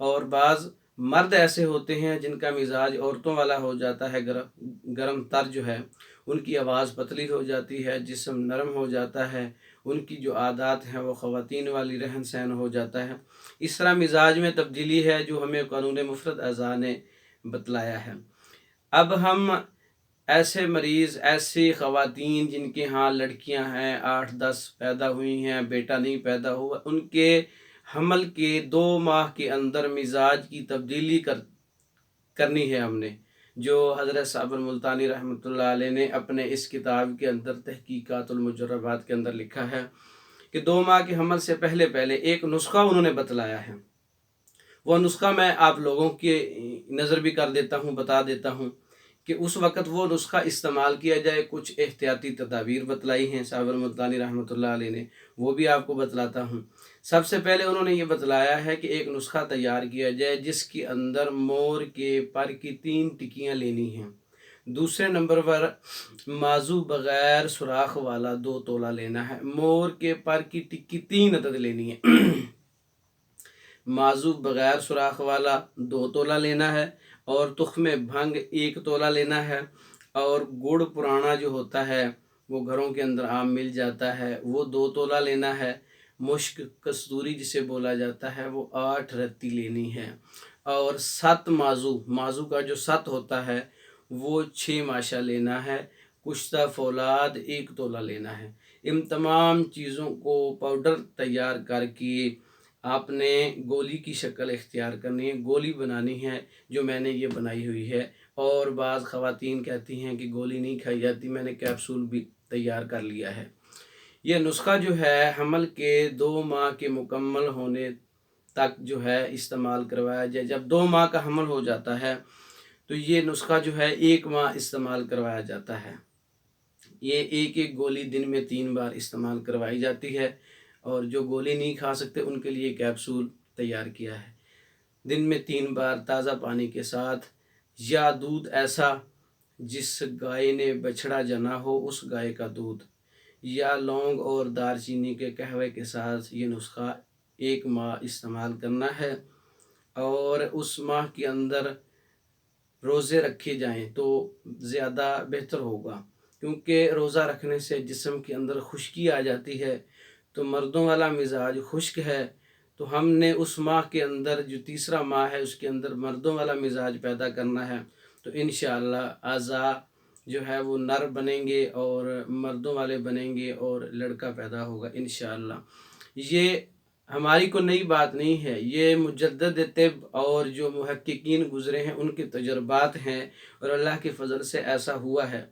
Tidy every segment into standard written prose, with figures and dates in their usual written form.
اور بعض مرد ایسے ہوتے ہیں جن کا مزاج عورتوں والا ہو جاتا ہے، گرم تر جو ہے، ان کی آواز پتلی ہو جاتی ہے، جسم نرم ہو جاتا ہے، ان کی جو عادات ہیں وہ خواتین والی رہن سہن ہو جاتا ہے۔ اس طرح مزاج میں تبدیلی ہے جو ہمیں قانون مفرد اعضاء نے بتلایا ہے۔ اب ہم ایسے مریض، ایسی خواتین جن کے ہاں لڑکیاں ہیں 8-10 پیدا ہوئی ہیں، بیٹا نہیں پیدا ہوا، ان کے حمل کے 2 ماہ کے اندر مزاج کی تبدیلی کرنی ہے ہم نے، جو حضرت صاحب الملتانی رحمۃ اللہ علیہ نے اپنے اس کتاب کے اندر تحقیقات المجربات کے اندر لکھا ہے کہ 2 ماہ کے حمل سے پہلے ایک نسخہ انہوں نے بتلایا ہے۔ وہ نسخہ میں آپ لوگوں کی نظر بھی کر دیتا ہوں، بتا دیتا ہوں کہ اس وقت وہ نسخہ استعمال کیا جائے۔ کچھ احتیاطی تدابیر بتلائی ہیں صاحب الملتانی رحمۃ اللہ علیہ نے، وہ بھی آپ کو بتلاتا ہوں۔ سب سے پہلے انہوں نے یہ بتلایا ہے کہ ایک نسخہ تیار کیا جائے جس کے اندر مور کے پر کی 3 ٹکیاں لینی ہیں۔ دوسرے نمبر پر مازو بغیر سوراخ والا 2 تولہ لینا ہے۔ مور کے پر کی ٹکی 3 عدد لینی ہے۔ مازو بغیر سوراخ والا 2 تولہ لینا ہے، اور تخم بھنگ 1 تولہ لینا ہے، اور گڑ پرانا جو ہوتا ہے وہ گھروں کے اندر عام مل جاتا ہے، وہ 2 تولہ لینا ہے۔ مشک کستوری جسے بولا جاتا ہے وہ 8 رتی لینی ہے، اور 7 مازو کا جو 7 ہوتا ہے وہ 6 ماشا لینا ہے۔ کشتہ فولاد 1 تولہ لینا ہے۔ ان تمام چیزوں کو پاؤڈر تیار کر کے آپ نے گولی کی شکل اختیار کرنی ہے، گولی بنانی ہے، جو میں نے یہ بنائی ہوئی ہے۔ اور بعض خواتین کہتی ہیں کہ گولی نہیں کھائی جاتی، میں نے کیپسول بھی تیار کر لیا ہے۔ یہ نسخہ جو ہے حمل کے 2 ماہ کے مکمل ہونے تک جو ہے استعمال کروایا جائے۔ جب 2 ماہ کا حمل ہو جاتا ہے تو یہ نسخہ جو ہے 1 ماہ استعمال کروایا جاتا ہے۔ یہ ایک گولی دن میں 3 بار استعمال کروائی جاتی ہے، اور جو گولی نہیں کھا سکتے ان کے لیے کیپسول تیار کیا ہے۔ دن میں 3 بار تازہ پانی کے ساتھ، یا دودھ ایسا جس گائے نے بچھڑا جنا ہو اس گائے کا دودھ، یا لونگ اور دار چینی کے قہوے کے ساتھ یہ نسخہ 1 ماہ استعمال کرنا ہے۔ اور اس ماہ کے اندر روزے رکھے جائیں تو زیادہ بہتر ہوگا، کیونکہ روزہ رکھنے سے جسم کے اندر خشکی آ جاتی ہے، تو مردوں والا مزاج خشک ہے، تو ہم نے اس ماہ کے اندر جو تیسرا ماہ ہے اس کے اندر مردوں والا مزاج پیدا کرنا ہے، تو انشاءاللہ اعضاء جو ہے وہ نر بنیں گے اور مردوں والے بنیں گے، اور لڑکا پیدا ہوگا انشاءاللہ۔ یہ ہماری کو نئی بات نہیں ہے، یہ مجدد طب اور جو محققین گزرے ہیں ان کے تجربات ہیں، اور اللہ کے فضل سے ایسا ہوا ہے۔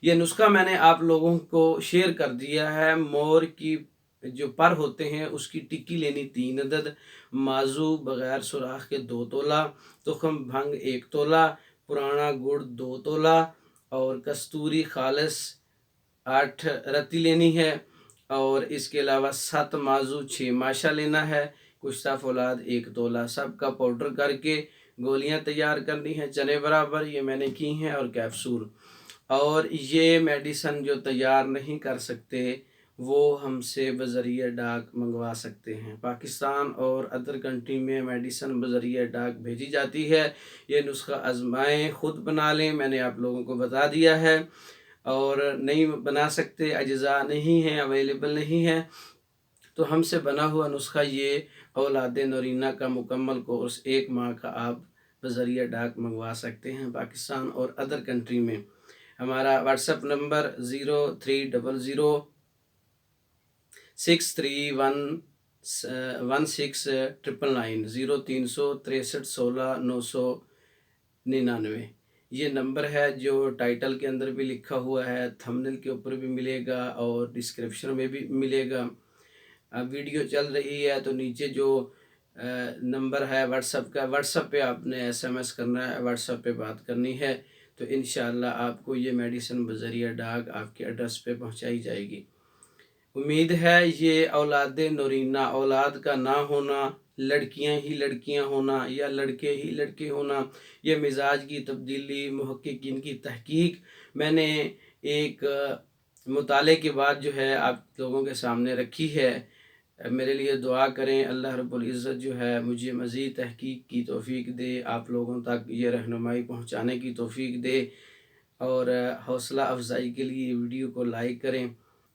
یہ نسخہ میں نے آپ لوگوں کو شیئر کر دیا ہے۔ مور کی جو پر ہوتے ہیں اس کی ٹکی لینی 3 عدد، مازو بغیر سوراخ کے 2 تولہ، تخم بھنگ 1 تولہ، پرانا گڑ 2 تولہ، اور کستوری خالص 8 رتی لینی ہے، اور اس کے علاوہ 7 مازو 6 ماشا لینا ہے، کشتہ فولاد 1 تولہ، سب کا پاؤڈر کر کے گولیاں تیار کرنی ہیں چنے برابر، یہ میں نے کی ہیں، اور کیپسول۔ اور یہ میڈیسن جو تیار نہیں کر سکتے وہ ہم سے بذریعہ ڈاک منگوا سکتے ہیں۔ پاکستان اور ادر کنٹری میں میڈیسن بذریعہ ڈاک بھیجی جاتی ہے۔ یہ نسخہ آزمائیں، خود بنا لیں، میں نے آپ لوگوں کو بتا دیا ہے۔ اور نہیں بنا سکتے، اجزاء نہیں ہیں، اویلیبل نہیں ہیں، تو ہم سے بنا ہوا نسخہ یہ اولاد نورینہ کا مکمل کورس 1 ماہ کا آپ بذریعہ ڈاک منگوا سکتے ہیں پاکستان اور ادر کنٹری میں۔ ہمارا واٹس ایپ نمبر 0300 6311699 036316 یہ نمبر ہے، جو ٹائٹل کے اندر بھی لکھا ہوا ہے، تھمبنیل کے اوپر بھی ملے گا اور ڈسکرپشن میں بھی ملے گا۔ اب ویڈیو چل رہی ہے تو نیچے جو نمبر ہے واٹس ایپ کا، واٹس ایپ پہ آپ نے SMS کرنا ہے، واٹس ایپ پہ بات کرنی ہے، تو انشاءاللہ آپ کو یہ میڈیسن بذریعہ ڈاک آپ کے ایڈریس پہ پہنچائی جائے گی۔ امید ہے یہ اولاد نورینہ، اولاد کا نہ ہونا، لڑکیاں ہی لڑکیاں ہونا یا لڑکے ہی لڑکے ہونا، یہ مزاج کی تبدیلی، محققین کی تحقیق میں نے ایک مطالعے کے بعد جو ہے آپ لوگوں کے سامنے رکھی ہے۔ میرے لیے دعا کریں، اللہ رب العزت جو ہے مجھے مزید تحقیق کی توفیق دے، آپ لوگوں تک یہ رہنمائی پہنچانے کی توفیق دے، اور حوصلہ افزائی کے لیے ویڈیو کو لائک کریں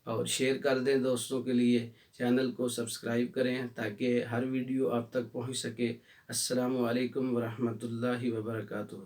اور شیئر کر دیں دوستوں کے لیے، چینل کو سبسکرائب کریں تاکہ ہر ویڈیو آپ تک پہنچ سکے۔ السلام علیکم ورحمۃ اللہ وبرکاتہ۔